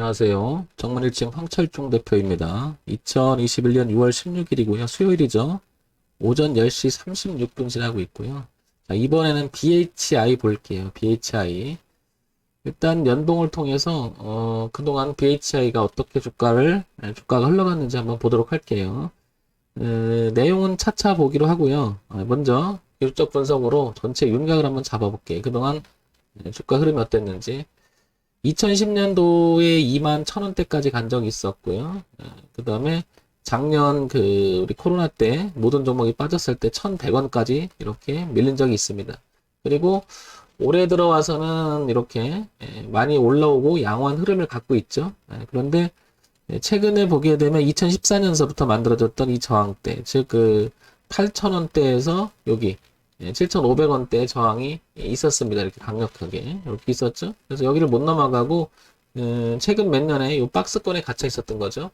안녕하세요. 정문일층 황철중 대표입니다. 2021년 6월 16일이고요. 수요일이죠. 오전 10시 36분 지나고 있고요. 자, 이번에는 BHI 볼게요. BHI. 일단 연봉을 통해서 그동안 BHI가 어떻게 주가가 흘러갔는지 한번 보도록 할게요. 내용은 차차 보기로 하고요. 먼저 기술적 분석으로 전체 윤곽을 한번 잡아볼게요. 그동안 주가 흐름이 어땠는지. 2010년도에 2만 1,000원대까지 간 적이 있었고요. 그 다음에 작년 우리 코로나 때 모든 종목이 빠졌을 때 1,100원까지 이렇게 밀린 적이 있습니다. 그리고 올해 들어와서는 이렇게 많이 올라오고 양호한 흐름을 갖고 있죠. 그런데 최근에 보게 되면 2014년서부터 만들어졌던 이 저항대, 즉 8,000원대에서 여기 7,500원대 저항이 있었습니다. 이렇게 강력하게 이렇게 있었죠. 그래서 여기를 못 넘어가고 최근 몇 년에 이 박스권에 갇혀 있었던 거죠.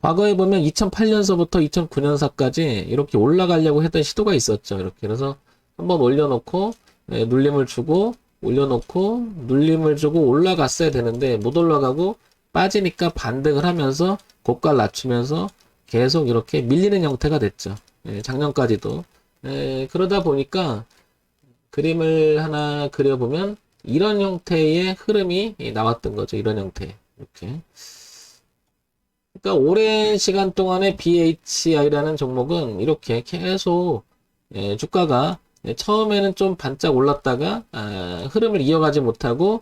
과거에 보면 2008년서부터 2009년서까지 이렇게 올라가려고 했던 시도가 있었죠. 이렇게 그래서 한번 올려놓고 눌림을 주고 올려놓고 눌림을 주고 올라갔어야 되는데 못 올라가고 빠지니까 반등을 하면서 고가를 낮추면서 계속 이렇게 밀리는 형태가 됐죠. 작년까지도. 그러다 보니까 그림을 하나 그려보면 이런 형태의 흐름이 나왔던 거죠. 이런 형태. 이렇게. 그러니까 오랜 시간 동안에 BHI라는 종목은 이렇게 계속 주가가 처음에는 좀 반짝 올랐다가 흐름을 이어가지 못하고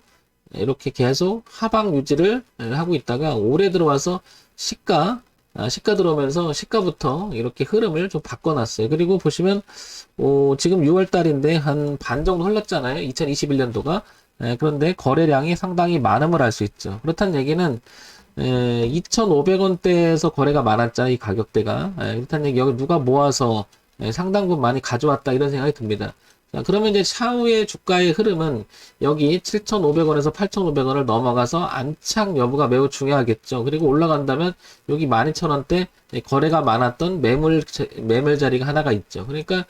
이렇게 계속 하방 유지를 하고 있다가 올해 들어와서 시가 들어오면서 시가부터 이렇게 흐름을 좀 바꿔놨어요. 그리고 보시면 지금 6월 달인데 한 반 정도 흘렀잖아요. 2021년도가. 그런데 거래량이 상당히 많음을 알 수 있죠. 그렇다는 얘기는 2,500원대에서 거래가 많았잖아요. 이 가격대가. 그렇다는 얘기 여기 누가 모아서 상당분 많이 가져왔다 이런 생각이 듭니다. 자, 그러면 이제 차후의 주가의 흐름은 여기 7,500원에서 8,500원을 넘어가서 안착 여부가 매우 중요하겠죠. 그리고 올라간다면 여기 12,000원대 거래가 많았던 매물 자리가 하나가 있죠. 그러니까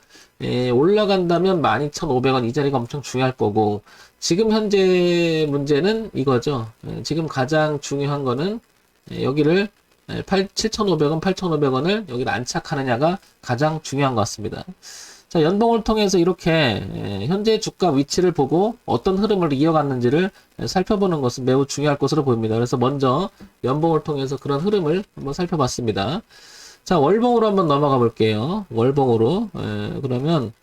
올라간다면 12,500원 이 자리가 엄청 중요할 거고 지금 현재 문제는 이거죠. 지금 가장 중요한 거는 여기를 7,500원, 8,500원을 여기를 안착하느냐가 가장 중요한 것 같습니다. 자, 연봉을 통해서 이렇게 현재 주가 위치를 보고 어떤 흐름을 이어갔는지를 살펴보는 것은 매우 중요할 것으로 보입니다. 그래서 먼저 연봉을 통해서 그런 흐름을 한번 살펴봤습니다. 자, 월봉으로 한번 넘어가 볼게요. 월봉으로. 그러면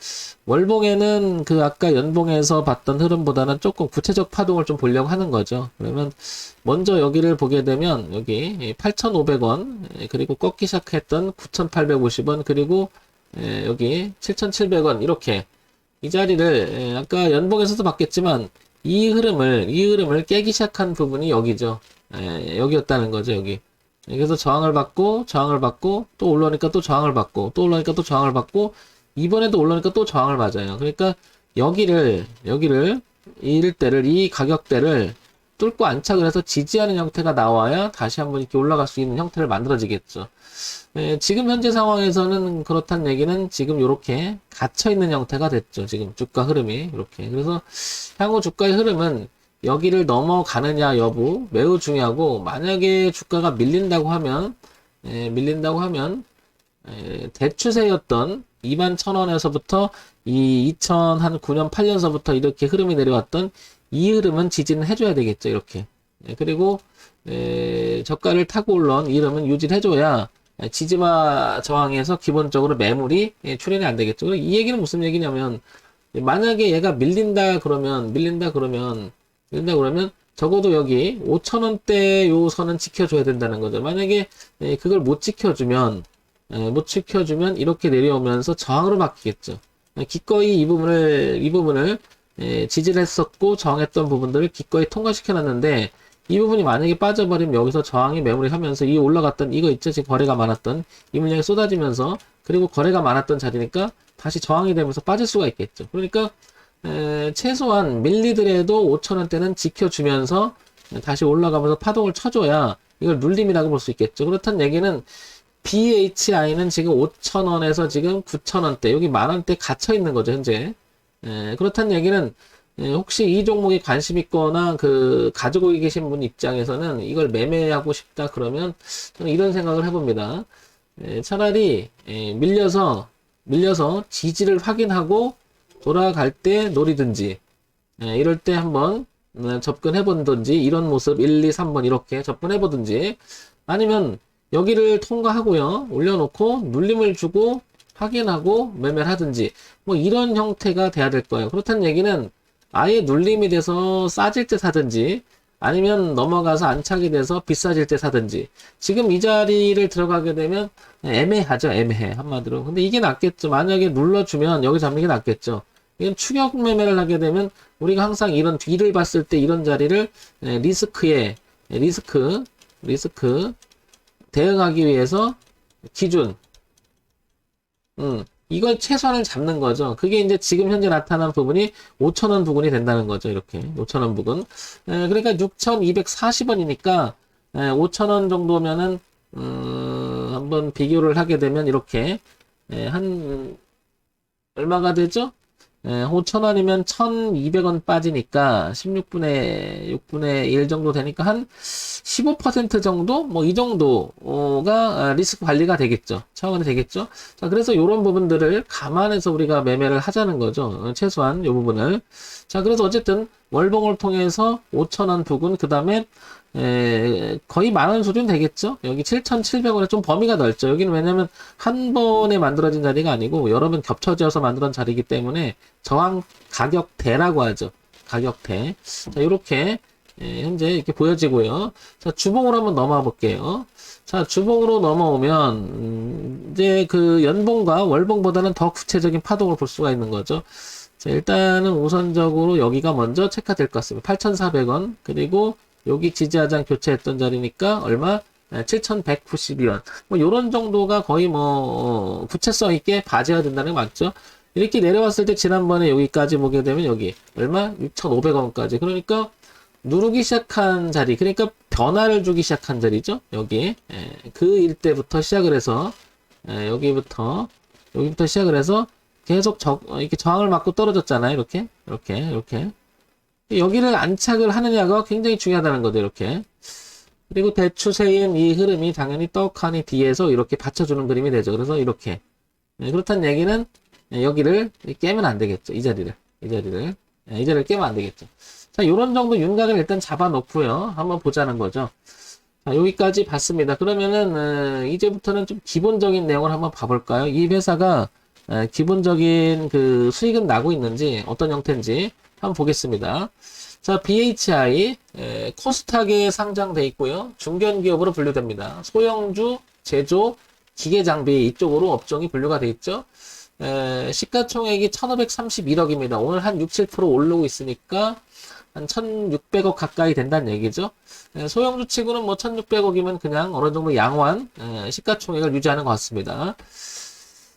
월봉에는 아까 연봉에서 봤던 흐름보다는 조금 구체적 파동을 좀 보려고 하는 거죠. 그러면 먼저 여기를 보게 되면 여기 8,500원 그리고 꺾기 시작했던 9,850원 그리고 여기 7,700원 이렇게 이 자리를 아까 연봉에서도 봤겠지만 이 흐름을 깨기 시작한 부분이 여기죠. 여기였다는 거죠. 여기. 그래서 저항을 받고 또 올라오니까 또 저항을 받고 또 올라오니까 또 저항을 받고 이번에도 올라오니까 또 저항을 맞아요. 그러니까 여기를 이일대를 이 가격대를 뚫고 안착을 해서 지지하는 형태가 나와야 다시 한번 이렇게 올라갈 수 있는 형태를 만들어지겠죠. 지금 현재 상황에서는 그렇다는 얘기는 지금 이렇게 갇혀있는 형태가 됐죠. 지금 주가 흐름이 이렇게. 그래서 향후 주가의 흐름은 여기를 넘어가느냐 여부 매우 중요하고 만약에 주가가 밀린다고 하면 대추세였던 21,000원에서부터 이 2009년 8년서부터 이렇게 흐름이 내려왔던 이 흐름은 지지는 해줘야 되겠죠. 이렇게. 그리고 저가를 타고 올라온 이 흐름은 유지를 해줘야 지지와 저항에서 기본적으로 매물이 출현이 안 되겠죠. 이 얘기는 무슨 얘기냐면 만약에 얘가 밀린다 그러면 적어도 여기 5,000원대 요 선은 지켜줘야 된다는 거죠. 만약에 그걸 못 지켜주면 이렇게 내려오면서 저항으로 바뀌겠죠. 기꺼이 이 부분을 지지를 했었고 저항했던 부분들을 기꺼이 통과시켜 놨는데 이 부분이 만약에 빠져버리면 여기서 저항이 매물이 하면서 이 올라갔던 이거 있죠. 지금 거래가 많았던 이 물량이 쏟아지면서 그리고 거래가 많았던 자리니까 다시 저항이 되면서 빠질 수가 있겠죠. 그러니까 최소한 밀리더라도 5,000원대는 지켜주면서 다시 올라가면서 파동을 쳐줘야 이걸 눌림이라고 볼 수 있겠죠. 그렇다는 얘기는 BHI는 지금 5,000원에서 지금 9,000원대 여기 만원대 갇혀 있는 거죠. 현재. 그렇다는 얘기는 혹시 이 종목에 관심 있거나 가지고 계신 분 입장에서는 이걸 매매하고 싶다 그러면 저는 이런 생각을 해봅니다. 차라리 밀려서 지지를 확인하고 돌아갈 때 노리든지, 이럴 때 한번 접근해 보든지, 이런 모습 1, 2, 3번 이렇게 접근해 보든지, 아니면 여기를 통과하고요, 올려놓고 눌림을 주고 확인하고 매매를 하든지, 뭐 이런 형태가 돼야 될 거예요. 그렇다는 얘기는 아예 눌림이 돼서 싸질 때 사든지, 아니면 넘어가서 안착이 돼서 비싸질 때 사든지. 지금 이 자리를 들어가게 되면 애매하죠. 애매해, 한마디로. 근데 이게 낫겠죠. 만약에 눌러주면 여기 잡는 게 낫겠죠. 이건 추격 매매를 하게 되면 우리가 항상 이런 뒤를 봤을 때 이런 자리를 리스크 대응하기 위해서 기준, 이걸 최선을 잡는 거죠. 그게 이제 지금 현재 나타난 부분이 5,000원 부근이 된다는 거죠. 이렇게 5,000원 부근. 그러니까 6,240원이니까 5,000원 정도면은 한번 비교를 하게 되면 이렇게 한 얼마가 되죠? 5,000원이면 1,200원 빠지니까 6분의 1 정도 되니까 한 15% 정도? 뭐 이 정도가 리스크 관리가 되겠죠. 차원이 되겠죠. 자, 그래서 이런 부분들을 감안해서 우리가 매매를 하자는 거죠. 최소한 이 부분을. 자, 그래서 어쨌든 월봉을 통해서 5,000원 부근, 그 다음에 거의 만원 수준 되겠죠? 여기 7,700원에 좀 범위가 넓죠. 여기는 왜냐면 한 번에 만들어진 자리가 아니고 여러 번 겹쳐져서 만들어진 자리이기 때문에 저항 가격대라고 하죠. 가격대. 자, 이렇게 현재 이렇게 보여지고요. 자, 주봉으로 한번 넘어와 볼게요. 자, 주봉으로 넘어오면 이제 그 연봉과 월봉보다는 더 구체적인 파동을 볼 수가 있는 거죠. 자, 일단은 우선적으로 여기가 먼저 체크될 것 같습니다. 8,400원. 그리고 여기 지지하장 교체했던 자리니까 얼마? 7,192원. 뭐 요런 정도가 거의 뭐 구체성 있게 봐줘야 된다는 게 맞죠? 이렇게 내려왔을 때 지난번에 여기까지 보게 되면 여기 얼마? 6,500원까지. 그러니까 누르기 시작한 자리, 그러니까 변화를 주기 시작한 자리죠. 여기 그 일대부터 시작을 해서 여기부터 시작을 해서 계속 이렇게 저항을 맞고 떨어졌잖아요. 이렇게 여기를 안착을 하느냐가 굉장히 중요하다는 거죠. 이렇게. 그리고 대추세인 이 흐름이 당연히 떡하니 뒤에서 이렇게 받쳐주는 그림이 되죠. 그래서 이렇게. 그렇다는 얘기는 여기를 깨면 안 되겠죠. 이 자리를 깨면 안 되겠죠. 자, 요런 정도 윤곽을 일단 잡아 놓고요. 한번 보자는 거죠. 자, 여기까지 봤습니다. 그러면은 이제부터는 좀 기본적인 내용을 한번 봐볼까요? 이 회사가 기본적인 그 수익은 나고 있는지, 어떤 형태인지 한번 보겠습니다. 자, BHI 코스닥에 상장돼 있고요. 중견기업으로 분류됩니다. 소형주, 제조, 기계장비 이쪽으로 업종이 분류가 돼 있죠. 시가총액이 1,531억입니다. 오늘 한 6, 7% 오르고 있으니까 한 1,600억 가까이 된다는 얘기죠. 소형주 치고는 뭐 1,600억이면 그냥 어느 정도 양호한 시가총액을 유지하는 것 같습니다.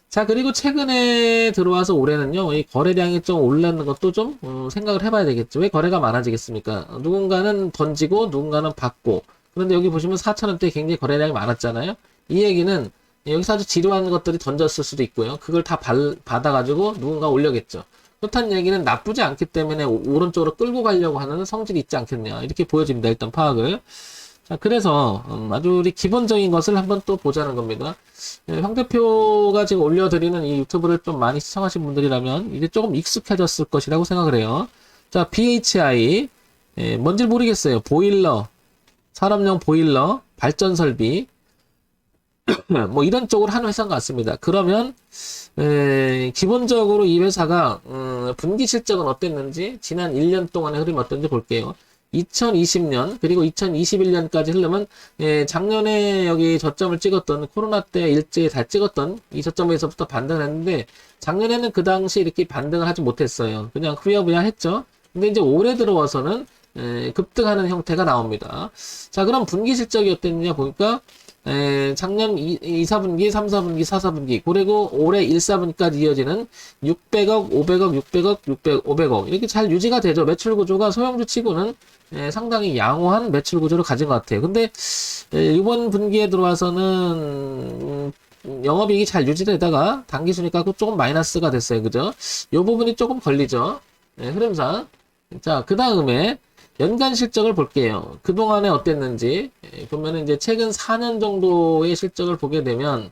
자, 그리고 최근에 들어와서 올해는요, 이 거래량이 좀 올랐는 것도 좀 생각을 해봐야 되겠죠. 왜 거래가 많아지겠습니까? 누군가는 던지고 누군가는 받고. 그런데 여기 보시면 4,000원대 굉장히 거래량이 많았잖아요. 이 얘기는 여기서 아주 지루한 것들이 던졌을 수도 있고요. 그걸 다 받아가지고 누군가 올려겠죠. 그렇다는 얘기는 나쁘지 않기 때문에 오른쪽으로 끌고 가려고 하는 성질이 있지 않겠냐. 이렇게 보여집니다. 일단 파악을. 자, 그래서 아주 우리 기본적인 것을 한번 또 보자는 겁니다. 황 대표가 지금 올려드리는 이 유튜브를 좀 많이 시청하신 분들이라면 이제 조금 익숙해졌을 것이라고 생각을 해요. 자, BHI 뭔지 모르겠어요. 보일러, 산업용 보일러, 발전설비 뭐 이런 쪽으로 하는 회사인 것 같습니다. 그러면 기본적으로 이 회사가 분기 실적은 어땠는지 지난 1년 동안의 흐름이 어떤지 볼게요. 2020년 그리고 2021년까지 흐르면 작년에 여기 저점을 찍었던 코로나 때 일제히 다 찍었던 이 저점에서부터 반등을 했는데 작년에는 그 당시 이렇게 반등을 하지 못했어요. 그냥 후야부야 했죠. 근데 이제 올해 들어와서는 급등하는 형태가 나옵니다. 자, 그럼 분기 실적이 어땠느냐 보니까 작년 2, 4분기, 3, 4분기, 4, 4분기, 그리고 올해 1, 4분기까지 이어지는 600억, 500억, 600억, 600, 500억. 이렇게 잘 유지가 되죠. 매출 구조가 소형주 치고는 상당히 양호한 매출 구조를 가진 것 같아요. 근데 이번 분기에 들어와서는 영업이익이 잘 유지되다가 당기순이가 조금 마이너스가 됐어요. 그죠? 이 부분이 조금 걸리죠. 흐름상. 자, 그 다음에 연간 실적을 볼게요. 그동안에 어땠는지. 보면은 이제 최근 4년 정도의 실적을 보게 되면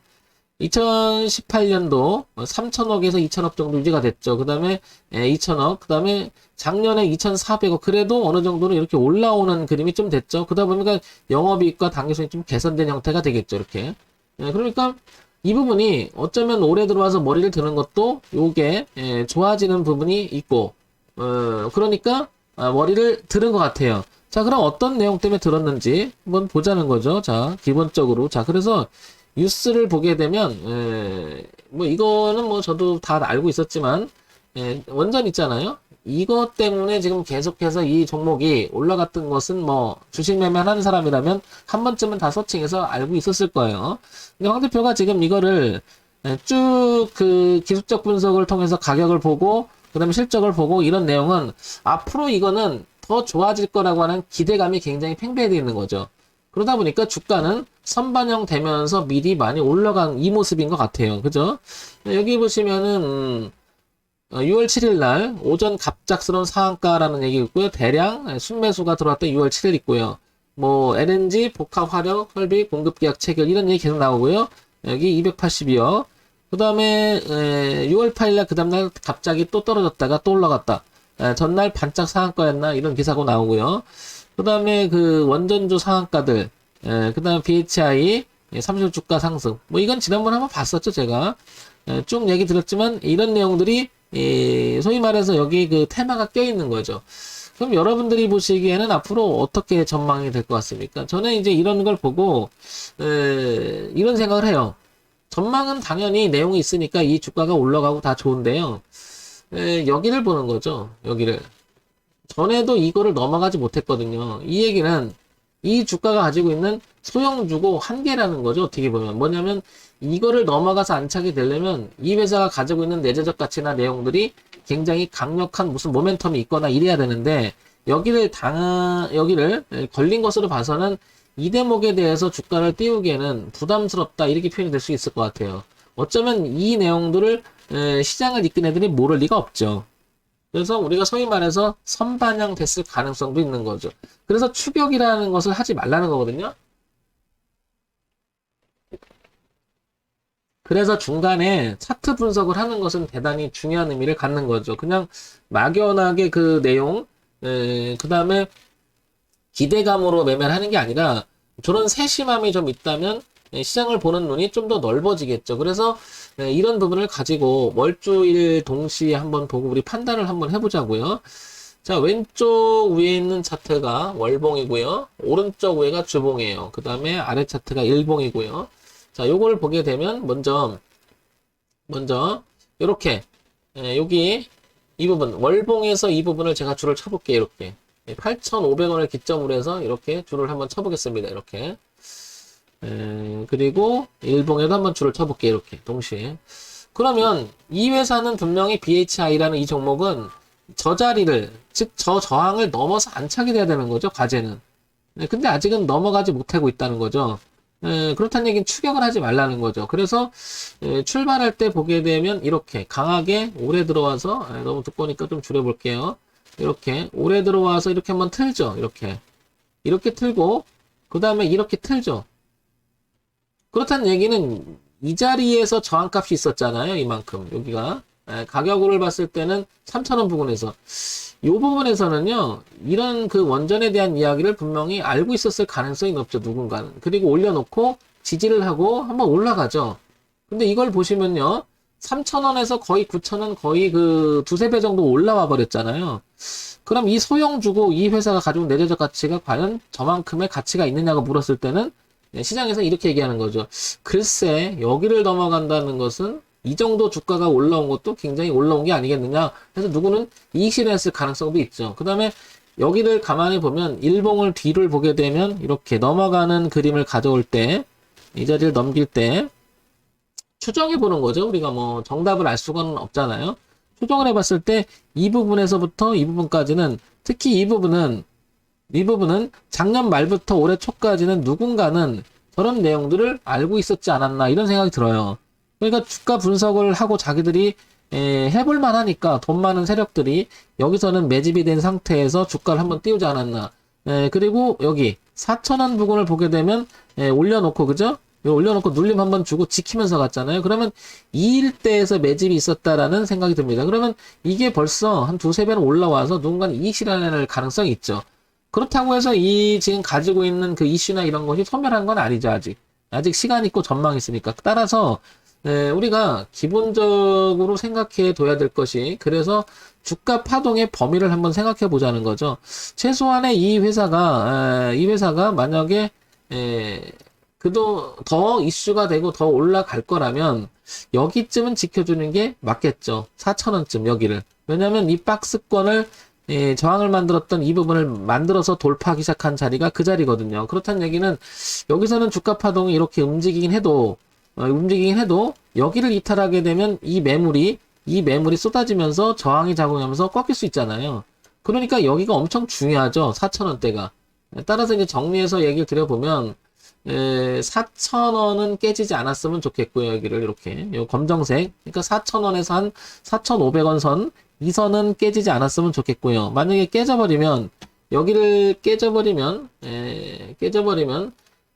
2018년도 3천억에서 2천억 정도 유지가 됐죠. 그 다음에 2천억, 그 다음에 작년에 2,400억, 그래도 어느 정도는 이렇게 올라오는 그림이 좀 됐죠. 그러다 보니까 영업이익과 당기순이 좀 개선된 형태가 되겠죠. 이렇게. 그러니까 이 부분이 어쩌면 올해 들어와서 머리를 드는 것도 요게 좋아지는 부분이 있고, 그러니까 머리를 들은 것 같아요. 자, 그럼 어떤 내용 때문에 들었는지 한번 보자는 거죠. 자, 기본적으로. 자, 그래서 뉴스를 보게 되면, 뭐, 이거는 뭐, 저도 다 알고 있었지만, 원전 있잖아요? 이것 때문에 지금 계속해서 이 종목이 올라갔던 것은 뭐, 주식 매매를 하는 사람이라면 한 번쯤은 다 서칭해서 알고 있었을 거예요. 근데 황 대표가 지금 이거를 쭉 그 기술적 분석을 통해서 가격을 보고, 그 다음에 실적을 보고 이런 내용은 앞으로 이거는 더 좋아질 거라고 하는 기대감이 굉장히 팽배해 있는 거죠. 그러다 보니까 주가는 선반영 되면서 미리 많이 올라간 이 모습인 것 같아요. 그죠? 여기 보시면은 6월 7일 날 오전 갑작스러운 상한가라는 얘기 있고요. 대량 순매수가 들어왔던 6월 7일 있고요. 뭐 LNG, 복합 화력, 설비, 공급 계약 체결 이런 얘기 계속 나오고요. 여기 282억. 그 다음에 6월 8일 날 그 다음날 갑자기 또 떨어졌다가 또 올라갔다. 전날 반짝 상한가였나 이런 기사가 나오고요. 그 다음에 그 원전주 상한가들, 그 다음에 BHI, 30일 주가 상승. 뭐 이건 지난번에 한번 봤었죠, 제가. 쭉 얘기 드렸지만, 이런 내용들이, 소위 말해서 여기 그 테마가 껴있는 거죠. 그럼 여러분들이 보시기에는 앞으로 어떻게 전망이 될 것 같습니까? 저는 이제 이런 걸 보고, 이런 생각을 해요. 전망은 당연히 내용이 있으니까 이 주가가 올라가고 다 좋은데요. 여기를 보는 거죠, 여기를. 전에도 이거를 넘어가지 못했거든요. 이 얘기는 이 주가가 가지고 있는 소형주고 한계라는 거죠. 어떻게 보면 뭐냐면 이거를 넘어가서 안착이 되려면 이 회사가 가지고 있는 내재적 가치나 내용들이 굉장히 강력한 무슨 모멘텀이 있거나 이래야 되는데 여기를 걸린 것으로 봐서는 이 대목에 대해서 주가를 띄우기에는 부담스럽다 이렇게 표현이 될 수 있을 것 같아요. 어쩌면 이 내용들을 시장을 이끈 애들이 모를 리가 없죠. 그래서 우리가 소위 말해서 선반영 됐을 가능성도 있는 거죠. 그래서 추격이라는 것을 하지 말라는 거거든요. 그래서 중간에 차트 분석을 하는 것은 대단히 중요한 의미를 갖는 거죠. 그냥 막연하게 그 내용, 그 다음에 기대감으로 매매를 하는 게 아니라 저런 세심함이 좀 있다면 시장을 보는 눈이 좀 더 넓어지겠죠. 그래서 이런 부분을 가지고 월주일 동시에 한번 보고 우리 판단을 한번 해보자고요. 자, 왼쪽 위에 있는 차트가 월봉이고요. 오른쪽 위가 주봉이에요. 그 다음에 아래 차트가 일봉이고요. 자, 요걸 보게 되면 먼저 이렇게 여기 이 부분 월봉에서 이 부분을 제가 줄을 쳐볼게요. 이렇게 8,500원을 기점으로 해서 이렇게 줄을 한번 쳐보겠습니다. 이렇게 그리고 일봉에도 한번 줄을 쳐볼게요. 이렇게 동시에. 그러면 이 회사는 분명히 BHI라는 이 종목은 저 자리를 즉 저 저항을 넘어서 안착이 돼야 되는 거죠. 과제는. 근데 아직은 넘어가지 못하고 있다는 거죠. 그렇다는 얘기는 추격을 하지 말라는 거죠. 그래서 출발할 때 보게 되면 이렇게 강하게 오래 들어와서 너무 두꺼우니까 좀 줄여볼게요. 이렇게 오래 들어와서 이렇게 한번 틀죠. 이렇게 틀고 그 다음에 이렇게 틀죠. 그렇다는 얘기는 이 자리에서 저항값이 있었잖아요. 이만큼 여기가 가격으로 봤을 때는 3,000원 부근에서 이 부분에서는요 이런 그 원전에 대한 이야기를 분명히 알고 있었을 가능성이 높죠. 누군가는. 그리고 올려놓고 지지를 하고 한번 올라가죠. 근데 이걸 보시면요 3,000원에서 거의 9,000원 거의 그 두세 배 정도 올라와 버렸잖아요. 그럼 이 소형주고 이 회사가 가지고 내재적 가치가 과연 저만큼의 가치가 있느냐고 물었을 때는 시장에서 이렇게 얘기하는 거죠. 글쎄 여기를 넘어간다는 것은 이 정도 주가가 올라온 것도 굉장히 올라온 게 아니겠느냐. 그래서 누구는 이익 실현했을 가능성도 있죠. 그 다음에 여기를 가만히 보면 일봉을 뒤를 보게 되면 이렇게 넘어가는 그림을 가져올 때 이 자리를 넘길 때 추정해 보는 거죠. 우리가 뭐 정답을 알 수가 없잖아요. 추정을 해봤을 때 이 부분에서부터 이 부분까지는 특히 이 부분은 작년 말부터 올해 초까지는 누군가는 저런 내용들을 알고 있었지 않았나 이런 생각이 들어요. 그러니까 주가 분석을 하고 자기들이 해볼만 하니까 돈 많은 세력들이 여기서는 매집이 된 상태에서 주가를 한번 띄우지 않았나. 그리고 여기 4,000원 부근을 보게 되면 올려놓고 그죠? 올려놓고 눌림 한번 주고 지키면서 갔잖아요. 그러면 이 일대에서 매집이 있었다라는 생각이 듭니다. 그러면 이게 벌써 한 두세 배는 올라와서 누군가는 이익 실현할 가능성이 있죠. 그렇다고 해서 이 지금 가지고 있는 그 이슈나 이런 것이 소멸한 건 아니죠. 아직 시간 있고 전망이 있으니까. 따라서 우리가 기본적으로 생각해 둬야 될 것이, 그래서 주가 파동의 범위를 한번 생각해 보자는 거죠. 최소한의 이 회사가 만약에 그도 더 이슈가 되고 더 올라갈 거라면 여기쯤은 지켜주는 게 맞겠죠. 4,000원쯤 여기를. 왜냐면 이 박스권을 저항을 만들었던 이 부분을 만들어서 돌파하기 시작한 자리가 그 자리거든요. 그렇다는 얘기는 여기서는 주가 파동이 이렇게 움직이긴 해도 여기를 이탈하게 되면 이 매물이 쏟아지면서 저항이 작용하면서 꺾일 수 있잖아요. 그러니까 여기가 엄청 중요하죠. 4,000원대가. 따라서 이제 정리해서 얘기를 드려보면 4,000원은 깨지지 않았으면 좋겠고요. 여기를 이렇게 요 검정색, 그러니까 4,000원에서 한 4,500원 선, 이 선은 깨지지 않았으면 좋겠고요. 만약에 깨져버리면 여기를 깨져버리면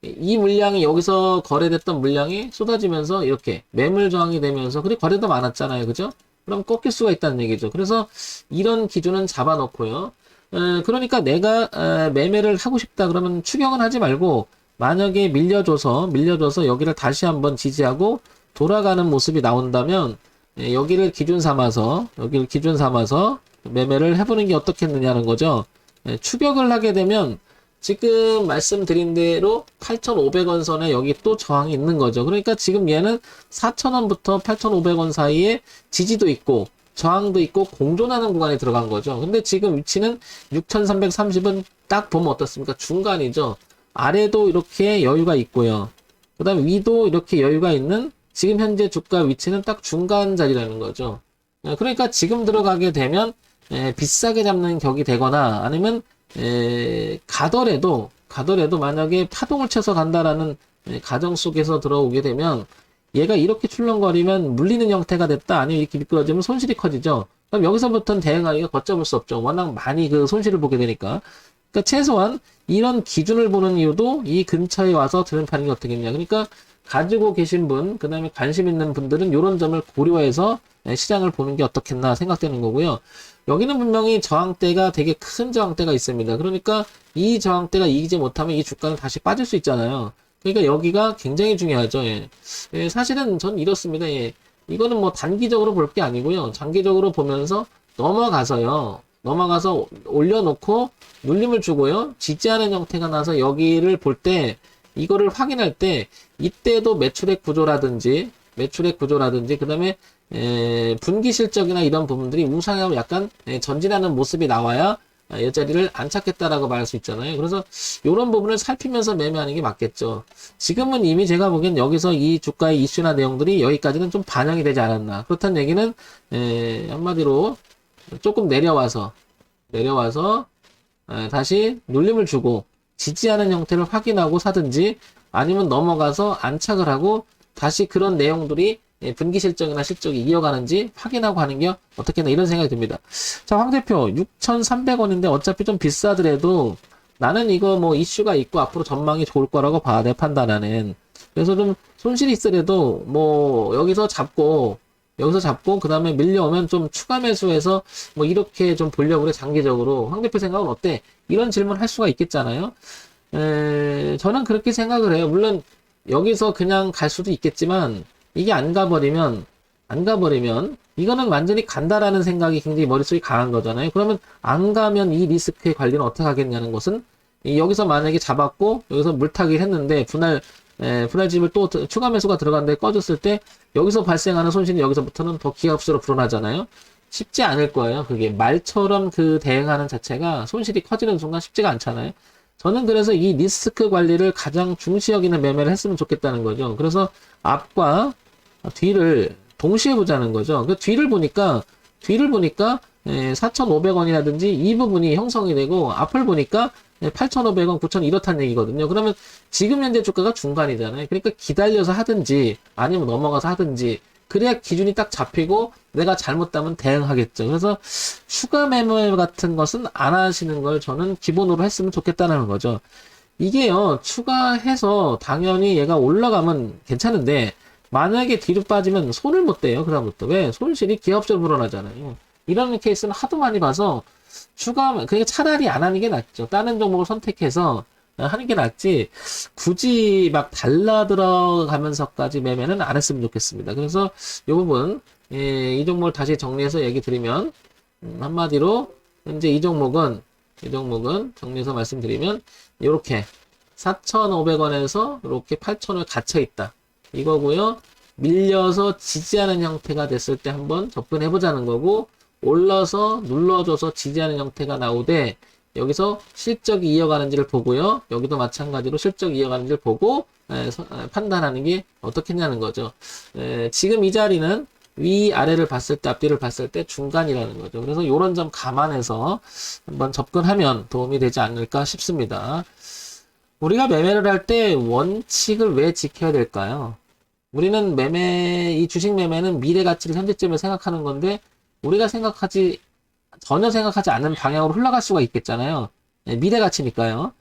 이 물량이, 여기서 거래됐던 물량이 쏟아지면서 이렇게 매물 저항이 되면서, 그리고 거래도 많았잖아요. 그죠? 그럼 꺾일 수가 있다는 얘기죠. 그래서 이런 기준은 잡아놓고요. 그러니까 내가 매매를 하고 싶다 그러면 추격은 하지 말고, 만약에 밀려줘서 여기를 다시 한번 지지하고 돌아가는 모습이 나온다면 여기를 기준 삼아서 매매를 해보는 게 어떻겠느냐는 거죠. 추격을 하게 되면 지금 말씀드린 대로 8,500원 선에 여기 또 저항이 있는 거죠. 그러니까 지금 얘는 4,000원부터 8,500원 사이에 지지도 있고 저항도 있고 공존하는 구간에 들어간 거죠. 근데 지금 위치는 6,330은 딱 보면 어떻습니까? 중간이죠. 아래도 이렇게 여유가 있고요. 그 다음에 위도 이렇게 여유가 있는, 지금 현재 주가 위치는 딱 중간 자리라는 거죠. 그러니까 지금 들어가게 되면 비싸게 잡는 격이 되거나, 아니면 가더라도 만약에 파동을 쳐서 간다라는 가정 속에서 들어오게 되면 얘가 이렇게 출렁거리면 물리는 형태가 됐다, 아니면 이렇게 미끄러지면 손실이 커지죠. 그럼 여기서부터는 대응하기가 걷잡을 수 없죠. 워낙 많이 그 손실을 보게 되니까. 그러니까 최소한 이런 기준을 보는 이유도 이 근처에 와서 드는 파는 게 어떻겠냐. 그러니까 가지고 계신 분, 그 다음에 관심 있는 분들은 이런 점을 고려해서 시장을 보는 게 어떻겠나 생각되는 거고요. 여기는 분명히 저항대가, 되게 큰 저항대가 있습니다. 그러니까 이 저항대가 이기지 못하면 이 주가는 다시 빠질 수 있잖아요. 그러니까 여기가 굉장히 중요하죠. 사실은 전 이렇습니다. 이거는 뭐 단기적으로 볼 게 아니고요. 장기적으로 보면서 넘어가서 올려놓고 눌림을 주고요. 지지하는 형태가 나서 여기를 볼 때, 이거를 확인할 때, 이때도 매출액 구조라든지 그 다음에 분기 실적이나 이런 부분들이 우상향으로 약간 전진하는 모습이 나와야 이 자리를 안 찾겠다라고 말할 수 있잖아요. 그래서 이런 부분을 살피면서 매매하는 게 맞겠죠. 지금은 이미 제가 보기엔 여기서 이 주가의 이슈나 내용들이 여기까지는 좀 반영이 되지 않았나. 그렇다는 얘기는 한마디로 조금 내려와서 다시 눌림을 주고 지지하는 형태를 확인하고 사든지, 아니면 넘어가서 안착을 하고 다시 그런 내용들이 분기 실적이나 실적이 이어가는지 확인하고 하는 게 어떻겠나, 이런 생각이 듭니다. 자, 황 대표 6,300원인데 어차피 좀 비싸더라도 나는 이거 뭐 이슈가 있고 앞으로 전망이 좋을 거라고 봐, 내 판단하는. 그래서 좀 손실이 있더라도 뭐 여기서 잡고 그 다음에 밀려오면 좀 추가 매수해서 뭐 이렇게 좀 보려고 그래. 장기적으로 황 대표 생각은 어때? 이런 질문 할 수가 있겠잖아요. 저는 그렇게 생각을 해요. 물론 여기서 그냥 갈 수도 있겠지만, 이게 안 가버리면 이거는 완전히 간다라는 생각이 굉장히 머릿속에 강한 거잖아요. 그러면 안 가면 이 리스크의 관리는 어떻게 하겠냐는 것은, 여기서 만약에 잡았고 여기서 물타기를 했는데 분할집을 또 추가 매수가 들어갔는데 꺼졌을 때 여기서 발생하는 손실이 여기서부터는 더 기하급수로 불어나잖아요. 쉽지 않을 거예요. 그게 말처럼 그 대응하는 자체가 손실이 커지는 순간 쉽지가 않잖아요. 저는 그래서 이 리스크 관리를 가장 중시 여기는 매매를 했으면 좋겠다는 거죠. 그래서 앞과 뒤를 동시에 보자는 거죠. 그 뒤를 보니까 4,500원이라든지 이 부분이 형성이 되고, 앞을 보니까 8,500원, 9,000원 이렇다는 얘기거든요. 그러면 지금 현재 주가가 중간이잖아요. 그러니까 기다려서 하든지 아니면 넘어가서 하든지, 그래야 기준이 딱 잡히고 내가 잘못하면 대응하겠죠. 그래서 추가 매매 같은 것은 안 하시는 걸 저는 기본으로 했으면 좋겠다는 거죠. 이게요, 추가해서 당연히 얘가 올라가면 괜찮은데, 만약에 뒤로 빠지면 손을 못 대요, 그다음부터. 왜? 손실이 기업적으로 불어나잖아요. 이런 케이스는 하도 많이 봐서, 그러니까 차라리 안 하는 게 낫죠. 다른 종목을 선택해서 하는 게 낫지, 굳이 막 달라 들어가면서까지 매매는 안 했으면 좋겠습니다. 그래서 이 부분, 이 종목을 다시 정리해서 얘기 드리면, 한마디로, 현재 이 종목은 정리해서 말씀드리면 이렇게 4,500원에서 이렇게 8,000원 갇혀 있다 이거고요. 밀려서 지지하는 형태가 됐을 때 한번 접근해 보자는 거고, 올라서 눌러줘서 지지하는 형태가 나오되 여기서 실적이 이어가는지를 보고요. 여기도 마찬가지로 실적이 이어가는지를 보고 판단하는 게 어떻겠냐는 거죠. 지금 이 자리는 위아래를 봤을 때, 앞뒤를 봤을 때 중간이라는 거죠. 그래서 이런 점 감안해서 한번 접근하면 도움이 되지 않을까 싶습니다. 우리가 매매를 할 때 원칙을 왜 지켜야 될까요? 우리는 이 주식 매매는 미래 가치를 현재점에 생각하는 건데, 우리가 전혀 생각하지 않는 방향으로 흘러갈 수가 있겠잖아요. 미래 가치니까요.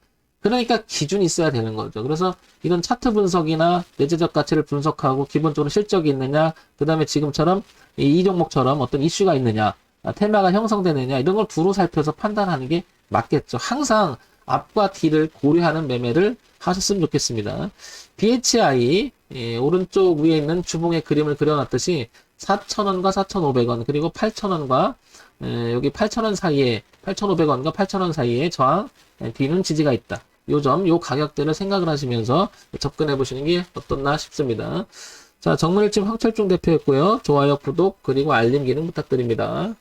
그러니까 기준이 있어야 되는 거죠. 그래서 이런 차트 분석이나 내재적 가치를 분석하고 기본적으로 실적이 있느냐, 그 다음에 지금처럼 이 종목처럼 어떤 이슈가 있느냐, 테마가 형성되느냐, 이런 걸 두루 살펴서 판단하는 게 맞겠죠. 항상 앞과 뒤를 고려하는 매매를 하셨으면 좋겠습니다. BHI, 오른쪽 위에 있는 주봉의 그림을 그려놨듯이 4,000원과 4,500원, 그리고 8,000원과 여기 8,000원 사이에, 8,500원과 8,000원 사이에 저항, 뒤는 지지가 있다. 요 가격대를 생각을 하시면서 접근해 보시는 게 어떻나 싶습니다. 자, 정문일집 황철중 대표였고요. 좋아요, 구독, 그리고 알림 기능 부탁드립니다.